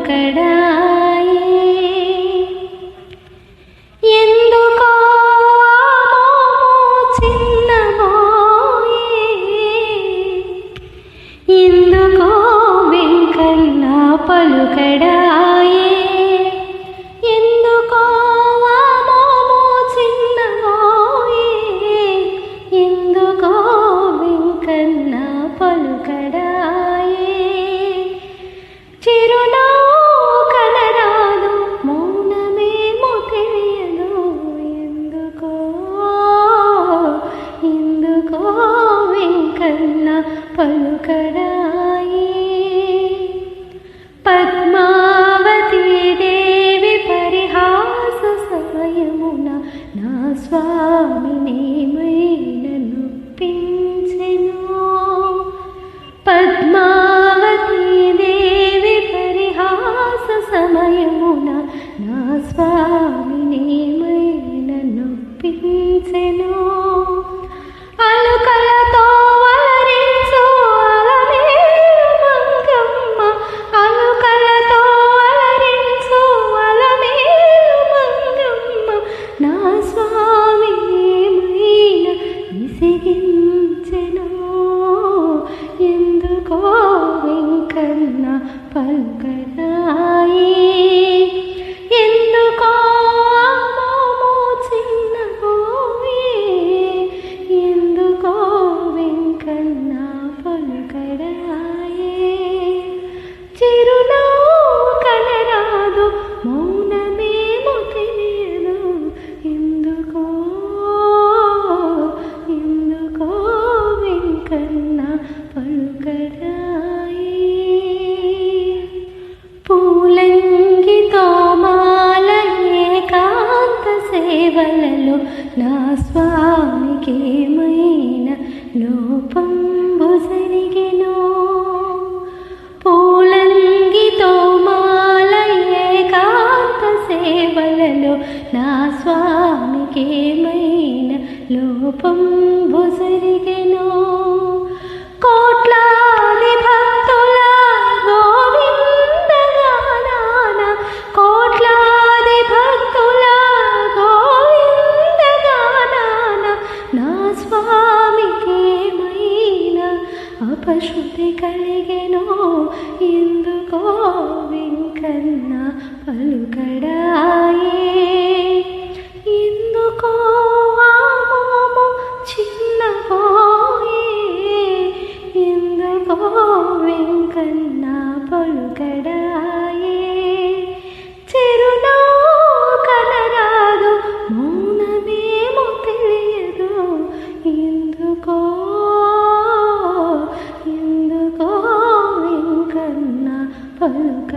పలుకడాయే. ఎందుకో చిన్నబోయే, ఎందుకో వెంకన్న పలుకడాయే. ఎందుకో చిన్నబోయే, ఎందుకో వెంకన్న పలుకడాయే. చిరునవ్వు కనరాదు, మౌనమేమో తెలియదు. ఎందుకో ఎందుకో వెంకన్న పలుకడాయే. పద్మావతీ దేవి పరిహాస సమయమున నా స్వామినేమైనా నొప్పించెను. పద్మావతీ దేవి పరిహాస సమయమున నా స్వామినేమైనా నొప్పించెను. అలుకలతో అలరించు అలమేలు మంగమ్మ, అలుకలతో అలరించు అలమేలు మంగమ్మ, నా స్వామినేమైనా విసిగించెను. ఎందుకో వెంకన్న పలుకడాయే. ఎందుకో మోము చిన్నబోయే, ఎందుకో వెంకన్న పలుకడాయే. చిరునవ్వు కనరాదు, మౌనమేమో తెలియదు. ఎందుకో ఎందుకో వెంకన్న పలుకడాయే. పూలంగితో మాల ఏకాంత సేవలలో నా స్వామికేమైనా లోపంబు జరిగెనో. పూలంగితో మాల ఏకాంత సేవలలో నా స్వామికేమైనా లోపంబు జరిగెనో. కోట్లాది భక్తుల గోవిందగానాన, కోట్లాది భక్తుల గోవిందగానాన నా స్వామికేమైనా అపశృతి కలిగెనో. ఎందుకో వెంకన్న పలుకడాయే. ఎందుకో మోము చిన్నబోయే, ఎందుకో వెంకన్న పలుకడాయే. చిరునవ్వు కనరాదు, మౌనమేమో తెలియదు. ఎందుకో ఎందుకో వెంకన్న పలుక